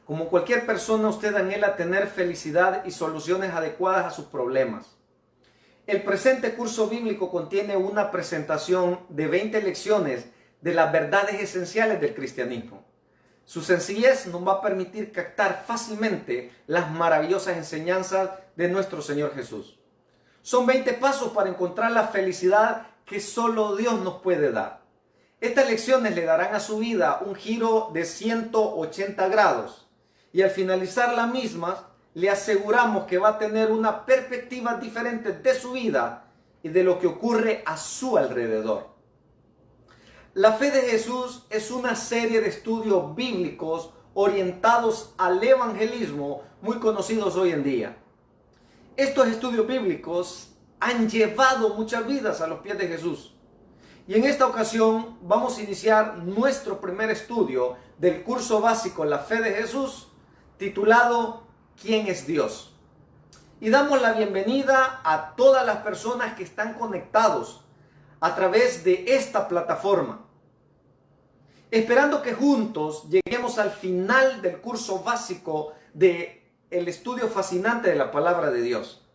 Como cualquier persona, usted anhela tener felicidad y soluciones adecuadas a sus problemas. El presente curso bíblico contiene una presentación de 20 lecciones de las verdades esenciales del cristianismo. Su sencillez nos va a permitir captar fácilmente las maravillosas enseñanzas de nuestro Señor Jesús. Son 20 pasos para encontrar la felicidad que solo Dios nos puede dar. Estas lecciones le darán a su vida un giro de 180 grados y al finalizar la misma le aseguramos que va a tener una perspectiva diferente de su vida y de lo que ocurre a su alrededor. La fe de Jesús es una serie de estudios bíblicos orientados al evangelismo muy conocidos hoy en día. Estos estudios bíblicos han llevado muchas vidas a los pies de Jesús. Y en esta ocasión vamos a iniciar nuestro primer estudio del curso básico La Fe de Jesús, titulado ¿Quién es Dios? Y damos la bienvenida a todas las personas que están conectados a través de esta plataforma, esperando que juntos lleguemos al final del curso básico del estudio fascinante de la Palabra de Dios.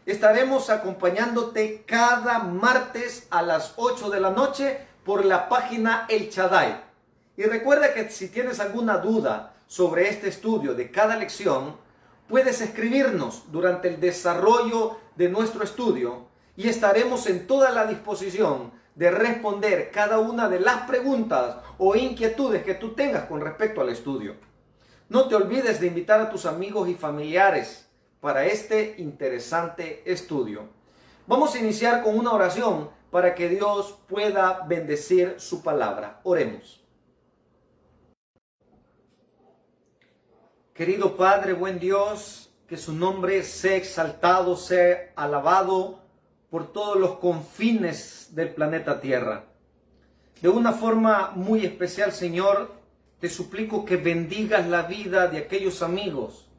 Estaremos acompañándote cada martes a las 8 de la noche por la página El Shaddai. Y recuerda que si tienes alguna duda sobre este estudio de cada lección, puedes escribirnos durante el desarrollo de nuestro estudio y estaremos en toda la disposición de responder cada una de las preguntas o inquietudes que tú tengas con respecto al estudio. No te olvides de invitar a tus amigos y familiares para este interesante estudio. Vamos a iniciar con una oración para que Dios pueda bendecir su palabra. Oremos. Querido Padre, buen Dios, que su nombre sea exaltado, sea alabado por todos los confines del planeta Tierra. De una forma muy especial, Señor, te suplico que bendigas la vida de aquellos amigos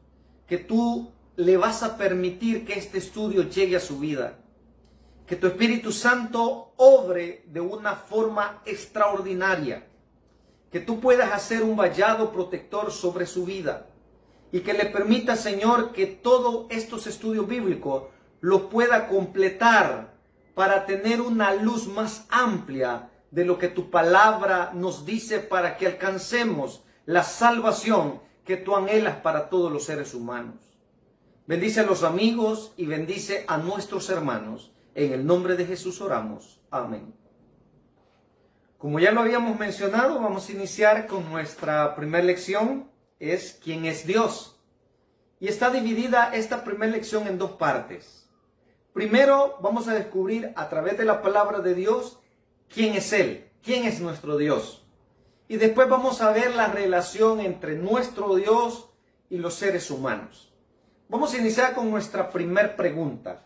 que tú le vas a permitir que este estudio llegue a su vida. Que tu Espíritu Santo obre de una forma extraordinaria. Que tú puedas hacer un vallado protector sobre su vida. Y que le permita, Señor, que todos estos estudios bíblicos los pueda completar para tener una luz más amplia de lo que tu palabra nos dice para que alcancemos la salvación que tú anhelas para todos los seres humanos. Bendice a los amigos y bendice a nuestros hermanos. En el nombre de Jesús oramos. Amén. Como ya lo habíamos mencionado, vamos a iniciar con nuestra primera lección. Es ¿quién es Dios? Y está dividida esta primera lección en dos partes. Primero vamos a descubrir a través de la palabra de Dios quién es Él, quién es nuestro Dios. Y después vamos a ver la relación entre nuestro Dios y los seres humanos. Vamos a iniciar con nuestra primera pregunta.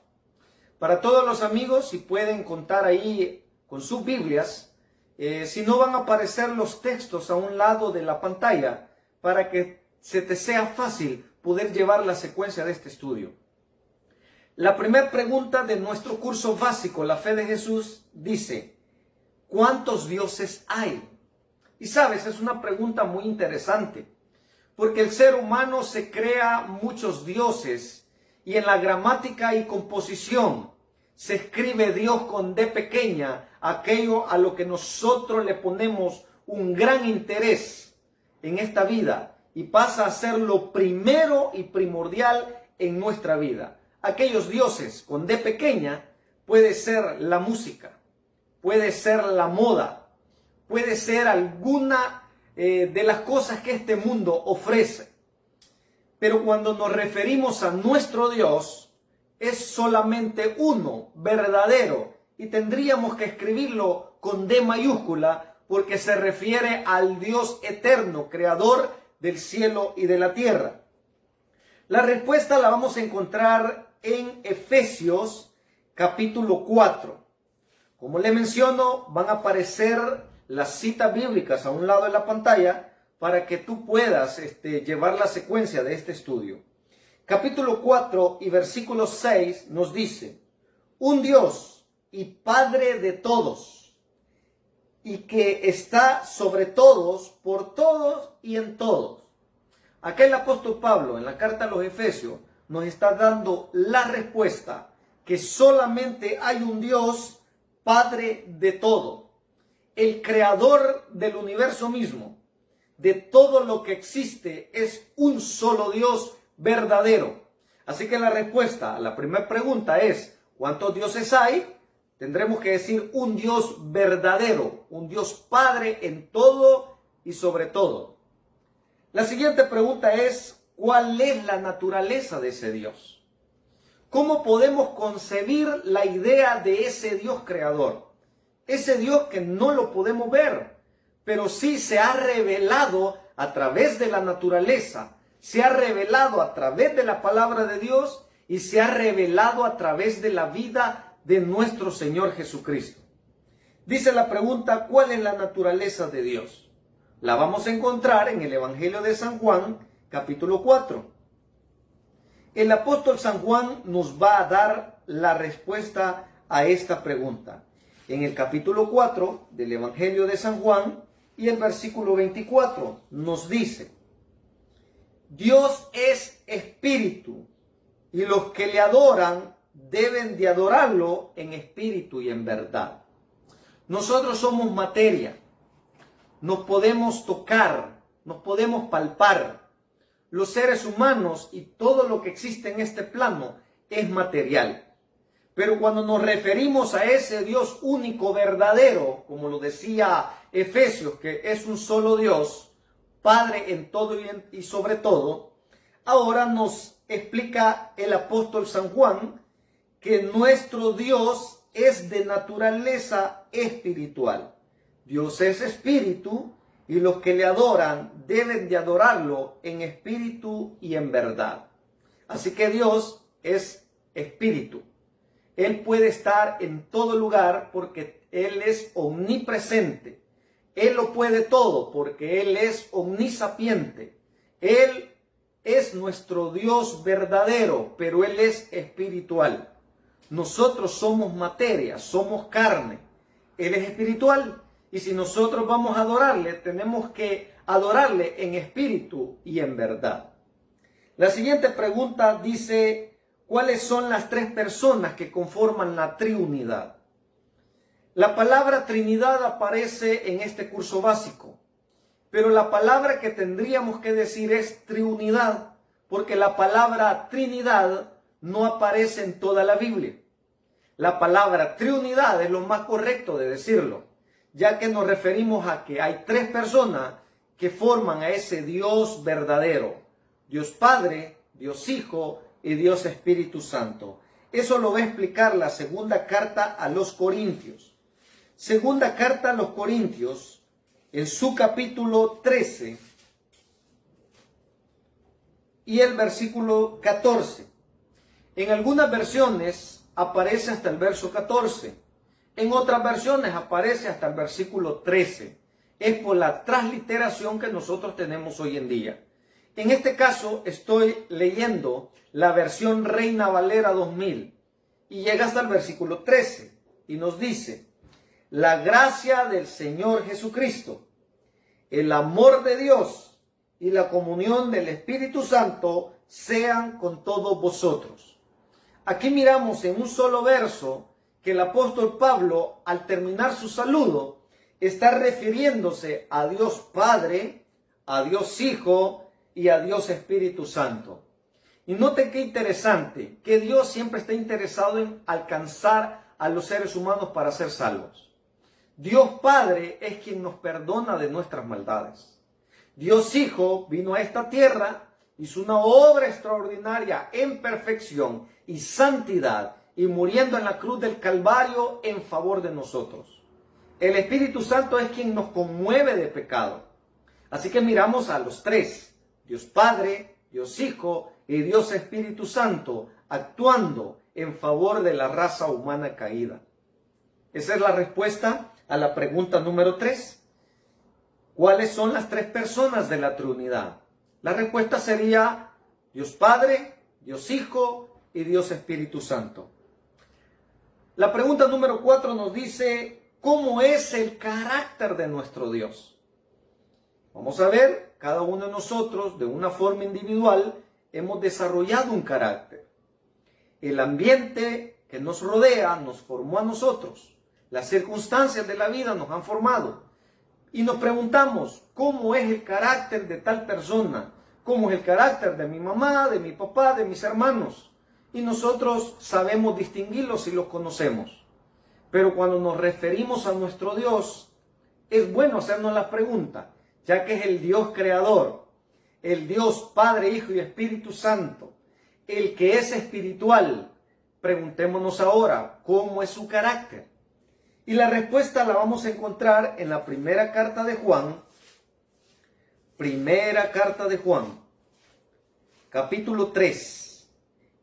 Para todos los amigos, si pueden contar ahí con sus Biblias, si no van a aparecer los textos a un lado de la pantalla, para que se te sea fácil poder llevar la secuencia de este estudio. La primera pregunta de nuestro curso básico, La Fe de Jesús, dice, ¿cuántos dioses hay? Y sabes, es una pregunta muy interesante, porque el ser humano se crea muchos dioses, y en la gramática y composición se escribe Dios con D pequeña, aquello a lo que nosotros le ponemos un gran interés en esta vida, y pasa a ser lo primero y primordial en nuestra vida. Aquellos dioses con D pequeña puede ser la música, puede ser la moda, puede ser alguna de las cosas que este mundo ofrece. Pero cuando nos referimos a nuestro Dios, es solamente uno, verdadero, y tendríamos que escribirlo con D mayúscula porque se refiere al Dios eterno, creador del cielo y de la tierra. La respuesta la vamos a encontrar en Efesios capítulo 4. Como le menciono, van a aparecer las citas bíblicas a un lado de la pantalla para que tú puedas llevar la secuencia de este estudio. Capítulo 4 y versículo 6 nos dice, un Dios y Padre de todos, y que está sobre todos, por todos y en todos. Acá el apóstol Pablo, en la carta a los Efesios, nos está dando la respuesta que solamente hay un Dios, Padre de todo, el creador del universo mismo, de todo lo que existe, es un solo Dios verdadero. Así que la respuesta a la primera pregunta es, ¿cuántos dioses hay? Tendremos que decir un Dios verdadero, un Dios Padre en todo y sobre todo. La siguiente pregunta es, ¿cuál es la naturaleza de ese Dios? ¿Cómo podemos concebir la idea de ese Dios creador? Ese Dios que no lo podemos ver, pero sí se ha revelado a través de la naturaleza, se ha revelado a través de la palabra de Dios y se ha revelado a través de la vida de nuestro Señor Jesucristo. Dice la pregunta, ¿cuál es la naturaleza de Dios? La vamos a encontrar en el Evangelio de San Juan, capítulo 4. El apóstol San Juan nos va a dar la respuesta a esta pregunta. En el capítulo 4 del Evangelio de San Juan y el versículo 24 nos dice, Dios es espíritu y los que le adoran deben de adorarlo en espíritu y en verdad. Nosotros somos materia, nos podemos tocar, nos podemos palpar. Los seres humanos y todo lo que existe en este plano es material. Pero cuando nos referimos a ese Dios único, verdadero, como lo decía Efesios, que es un solo Dios, Padre en todo y sobre todo, ahora nos explica el apóstol San Juan que nuestro Dios es de naturaleza espiritual. Dios es espíritu y los que le adoran deben de adorarlo en espíritu y en verdad. Así que Dios es espíritu. Él puede estar en todo lugar porque Él es omnipresente. Él lo puede todo porque Él es omnisapiente. Él es nuestro Dios verdadero, pero Él es espiritual. Nosotros somos materia, somos carne. Él es espiritual. Y si nosotros vamos a adorarle, tenemos que adorarle en espíritu y en verdad. La siguiente pregunta dice, ¿cuáles son las tres personas que conforman la Trinidad? La palabra Trinidad aparece en este curso básico, pero la palabra que tendríamos que decir es triunidad, porque la palabra Trinidad no aparece en toda la Biblia. La palabra triunidad es lo más correcto de decirlo, ya que nos referimos a que hay tres personas que forman a ese Dios verdadero. Dios Padre, Dios Hijo y Dios Espíritu Santo. Eso lo va a explicar la segunda carta a los Corintios. Segunda carta a los Corintios, en su capítulo 13 y el versículo 14. En algunas versiones aparece hasta el verso 14. En otras versiones aparece hasta el versículo 13. Es por la transliteración que nosotros tenemos hoy en día. En este caso estoy leyendo la versión Reina Valera 2000 y llega hasta el versículo 13 y nos dice, la gracia del Señor Jesucristo, el amor de Dios y la comunión del Espíritu Santo sean con todos vosotros. Aquí miramos en un solo verso que el apóstol Pablo, al terminar su saludo, está refiriéndose a Dios Padre, a Dios Hijo y a Dios Espíritu Santo. Y noten qué interesante, que Dios siempre está interesado en alcanzar a los seres humanos para ser salvos. Dios Padre es quien nos perdona de nuestras maldades. Dios Hijo vino a esta tierra, hizo una obra extraordinaria en perfección y santidad, y muriendo en la cruz del Calvario en favor de nosotros. El Espíritu Santo es quien nos conmueve de pecado. Así que miramos a los tres, Dios Padre, Dios Hijo y Dios Espíritu Santo, actuando en favor de la raza humana caída. Esa es la respuesta a la pregunta número 3. ¿Cuáles son las tres personas de la Trinidad? La respuesta sería Dios Padre, Dios Hijo y Dios Espíritu Santo. La pregunta número 4 nos dice, ¿cómo es el carácter de nuestro Dios? Vamos a ver, cada uno de nosotros, de una forma individual, hemos desarrollado un carácter. El ambiente que nos rodea nos formó a nosotros. Las circunstancias de la vida nos han formado. Y nos preguntamos, ¿cómo es el carácter de tal persona? ¿Cómo es el carácter de mi mamá, de mi papá, de mis hermanos? Y nosotros sabemos distinguirlos y los conocemos. Pero cuando nos referimos a nuestro Dios, es bueno hacernos la pregunta, ya que es el Dios creador, el Dios Padre, Hijo y Espíritu Santo, el que es espiritual. Preguntémonos ahora, ¿cómo es su carácter? Y la respuesta la vamos a encontrar en la primera carta de Juan, capítulo 3,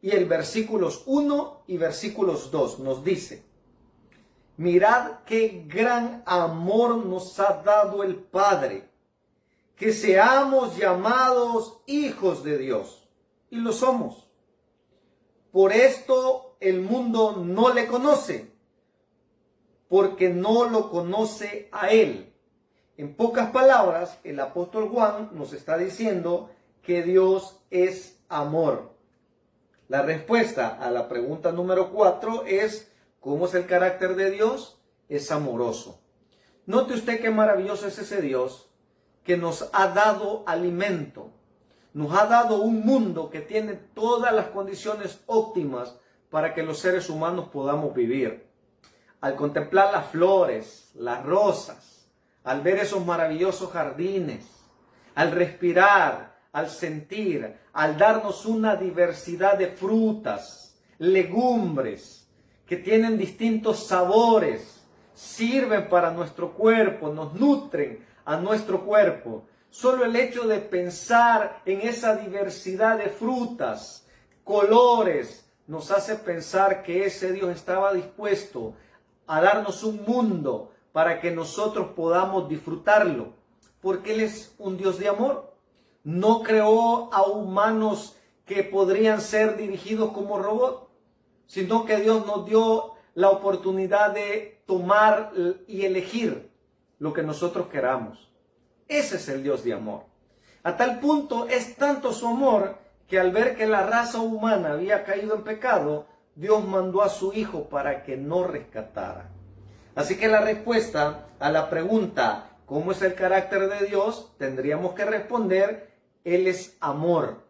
y el versículos 1 y versículos 2 nos dice: mirad qué gran amor nos ha dado el Padre, que seamos llamados hijos de Dios, y lo somos. Por esto el mundo no le conoce, porque no lo conoce a Él. En pocas palabras, el apóstol Juan nos está diciendo que Dios es amor. La respuesta a la pregunta número 4 es: ¿cómo es el carácter de Dios? Es amoroso. Note usted qué maravilloso es ese Dios que nos ha dado alimento, nos ha dado un mundo que tiene todas las condiciones óptimas para que los seres humanos podamos vivir. Al contemplar las flores, las rosas, al ver esos maravillosos jardines, al respirar, al sentir, al darnos una diversidad de frutas, legumbres, que tienen distintos sabores, sirven para nuestro cuerpo, nos nutren a nuestro cuerpo. Solo el hecho de pensar en esa diversidad de frutas, colores, nos hace pensar que ese Dios estaba dispuesto a darnos un mundo para que nosotros podamos disfrutarlo, porque Él es un Dios de amor. No creó a humanos que podrían ser dirigidos como robots, sino que Dios nos dio la oportunidad de tomar y elegir lo que nosotros queramos. Ese es el Dios de amor. A tal punto es tanto su amor que al ver que la raza humana había caído en pecado, Dios mandó a su Hijo para que nos rescatara. Así que la respuesta a la pregunta, ¿cómo es el carácter de Dios?, tendríamos que responder: Él es amor.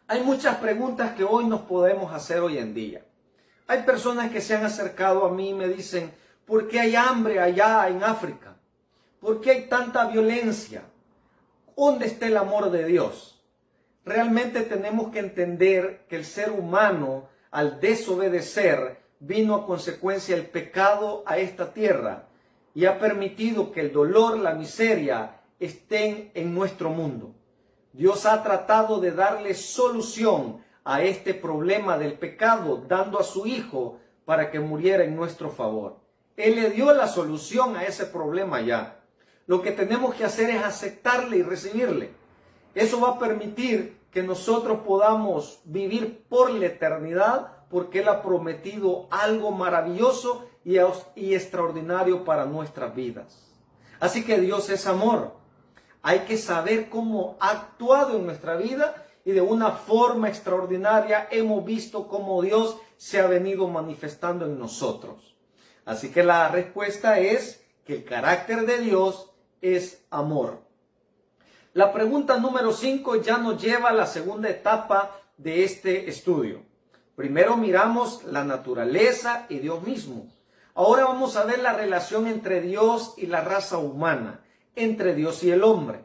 Hay muchas preguntas que hoy nos podemos hacer hoy en día. Hay personas que se han acercado a mí y me dicen: ¿por qué hay hambre allá en África? ¿Por qué hay tanta violencia? ¿Dónde está el amor de Dios? Realmente tenemos que entender que el ser humano, al desobedecer, vino a consecuencia el pecado a esta tierra y ha permitido que el dolor, la miseria estén en nuestro mundo. Dios ha tratado de darle solución a este problema del pecado, dando a su Hijo para que muriera en nuestro favor. Él le dio la solución a ese problema ya. Lo que tenemos que hacer es aceptarle y recibirle. Eso va a permitir que nosotros podamos vivir por la eternidad, porque Él ha prometido algo maravilloso y extraordinario para nuestras vidas. Así que Dios es amor. Hay que saber cómo ha actuado en nuestra vida y de una forma extraordinaria hemos visto cómo Dios se ha venido manifestando en nosotros. Así que la respuesta es que el carácter de Dios es amor. La pregunta número 5 ya nos lleva a la segunda etapa de este estudio. Primero miramos la naturaleza y Dios mismo. Ahora vamos a ver la relación entre Dios y la raza humana, entre Dios y el hombre.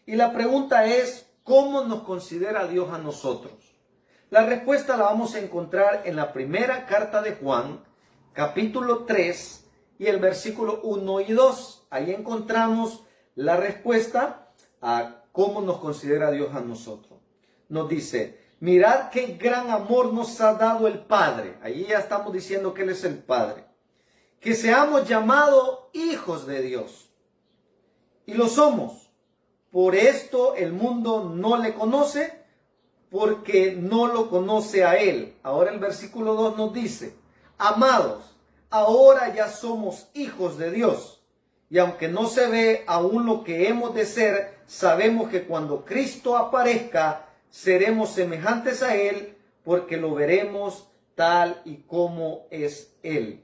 Y la pregunta es: ¿cómo nos considera Dios a nosotros? La respuesta la vamos a encontrar en la primera carta de Juan, capítulo 3, y el versículo 1 y 2. Ahí encontramos la respuesta a cómo nos considera Dios a nosotros. Nos dice: mirad qué gran amor nos ha dado el Padre. Ahí ya estamos diciendo que Él es el Padre. Que seamos llamados hijos de Dios. Y lo somos. Por esto el mundo no le conoce, porque no lo conoce a Él. Ahora el versículo 2 nos dice: amados, ahora ya somos hijos de Dios. Y aunque no se ve aún lo que hemos de ser, sabemos que cuando Cristo aparezca, seremos semejantes a Él, porque lo veremos tal y como es Él.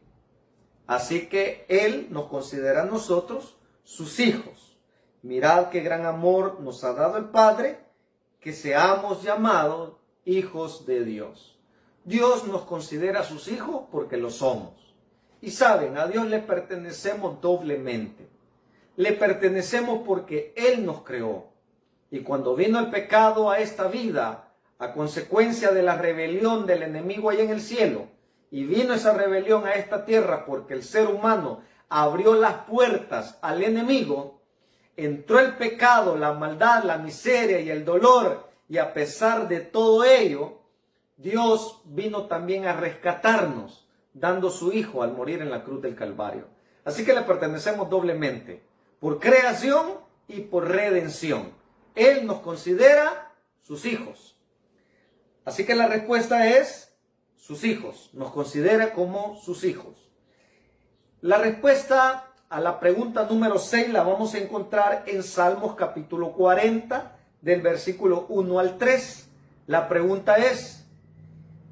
Así que Él nos considera a nosotros sus hijos. Mirad qué gran amor nos ha dado el Padre, que seamos llamados hijos de Dios. Dios nos considera sus hijos porque lo somos. Y saben, a Dios le pertenecemos doblemente. Le pertenecemos porque Él nos creó. Y cuando vino el pecado a esta vida, a consecuencia de la rebelión del enemigo allá en el cielo, y vino esa rebelión a esta tierra porque el ser humano abrió las puertas al enemigo, entró el pecado, la maldad, la miseria y el dolor, y a pesar de todo ello, Dios vino también a rescatarnos, dando su Hijo al morir en la cruz del Calvario. Así que le pertenecemos doblemente, por creación y por redención. Él nos considera sus hijos. Así que la respuesta es sus hijos. Nos considera como sus hijos. La respuesta a la pregunta número 6 la vamos a encontrar en Salmos capítulo 40, del versículo 1 al 3. La pregunta es: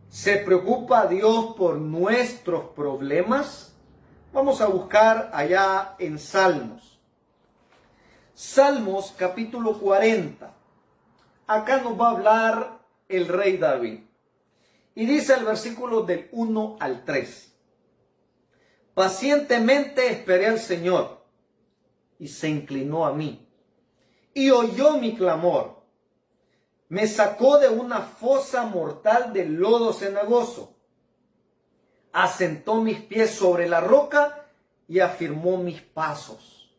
¿se preocupa Dios por nuestros problemas? Vamos a buscar allá en Salmos. Salmos capítulo 40. Acá nos va a hablar el rey David. Y dice el versículo del 1 al 3. Pacientemente esperé al Señor, y se inclinó a mí, y oyó mi clamor. Me sacó de una fosa mortal de lodo cenagoso. Asentó mis pies sobre la roca y afirmó mis pasos.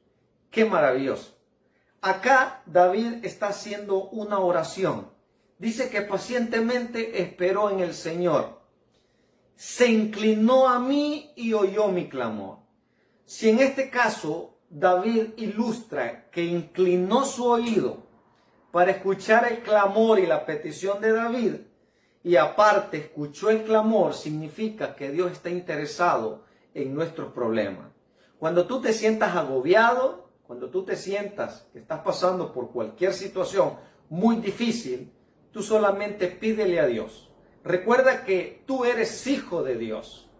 ¡Qué maravilloso! Acá David está haciendo una oración. Dice que pacientemente esperó en el Señor. Se inclinó a mí y oyó mi clamor. Si en este caso David ilustra que inclinó su oído para escuchar el clamor y la petición de David, y aparte escuchó el clamor, significa que Dios está interesado en nuestros problemas. Cuando tú te sientas agobiado, cuando tú te sientas que estás pasando por cualquier situación muy difícil, tú solamente pídele a Dios. Recuerda que tú eres hijo de Dios.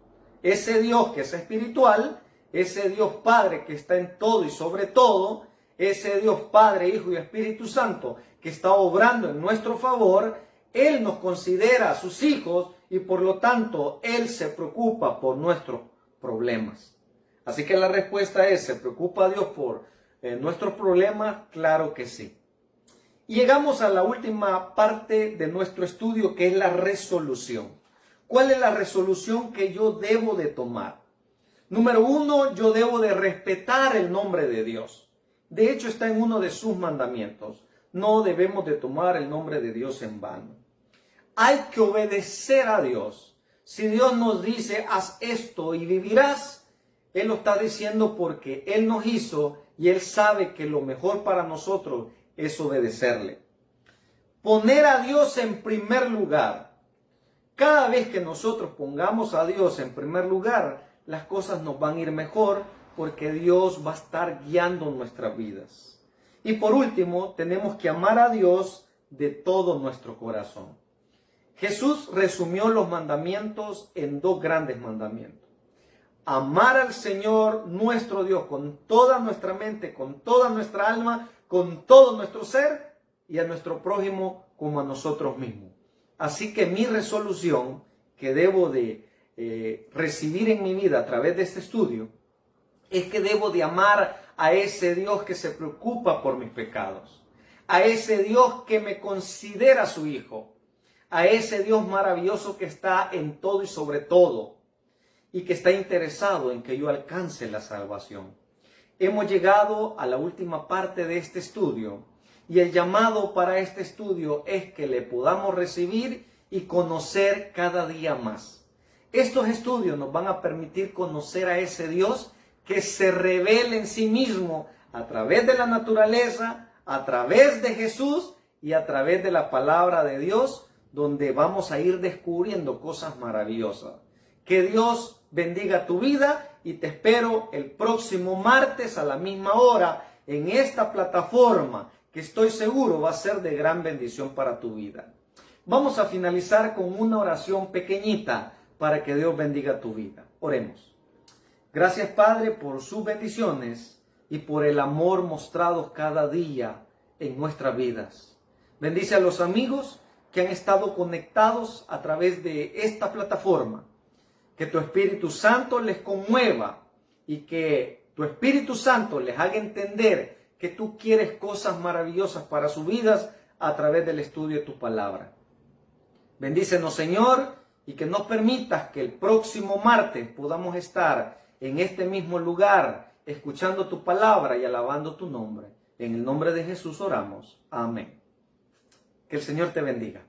Ese Dios que es espiritual, ese Dios Padre que está en todo y sobre todo, ese Dios Padre, Hijo y Espíritu Santo que está obrando en nuestro favor, Él nos considera sus hijos y por lo tanto Él se preocupa por nuestros problemas. Así que la respuesta es: ¿se preocupa Dios por nuestros problemas? Claro que sí. Y llegamos a la última parte de nuestro estudio, que es la resolución. ¿Cuál es la resolución que yo debo de tomar? Número 1, yo debo de respetar el nombre de Dios. De hecho, está en uno de sus mandamientos. No debemos de tomar el nombre de Dios en vano. Hay que obedecer a Dios. Si Dios nos dice, haz esto y vivirás, Él lo está diciendo porque Él nos hizo y Él sabe que lo mejor para nosotros es obedecerle. Poner a Dios en primer lugar. Cada vez que nosotros pongamos a Dios en primer lugar, las cosas nos van a ir mejor porque Dios va a estar guiando nuestras vidas. Y por último, tenemos que amar a Dios de todo nuestro corazón. Jesús resumió los mandamientos en 2 grandes mandamientos. Amar al Señor nuestro Dios con toda nuestra mente, con toda nuestra alma, con todo nuestro ser, y a nuestro prójimo como a nosotros mismos. Así que mi resolución que debo de recibir en mi vida a través de este estudio es que debo de amar a ese Dios que se preocupa por mis pecados, a ese Dios que me considera su hijo, a ese Dios maravilloso que está en todo y sobre todo, y que está interesado en que yo alcance la salvación. Hemos llegado a la última parte de este estudio y el llamado para este estudio es que le podamos recibir y conocer cada día más. Estos estudios nos van a permitir conocer a ese Dios que se revela en sí mismo a través de la naturaleza, a través de Jesús y a través de la palabra de Dios, donde vamos a ir descubriendo cosas maravillosas. Que Dios bendiga tu vida y te espero el próximo martes a la misma hora en esta plataforma que estoy seguro va a ser de gran bendición para tu vida. Vamos a finalizar con una oración pequeñita para que Dios bendiga tu vida. Oremos. Gracias, Padre, por sus bendiciones y por el amor mostrado cada día en nuestras vidas. Bendice a los amigos que han estado conectados a través de esta plataforma. Que tu Espíritu Santo les conmueva y que tu Espíritu Santo les haga entender que tú quieres cosas maravillosas para sus vidas a través del estudio de tu palabra. Bendícenos, Señor, y que nos permitas que el próximo martes podamos estar en este mismo lugar, escuchando tu palabra y alabando tu nombre. En el nombre de Jesús oramos. Amén. Que el Señor te bendiga.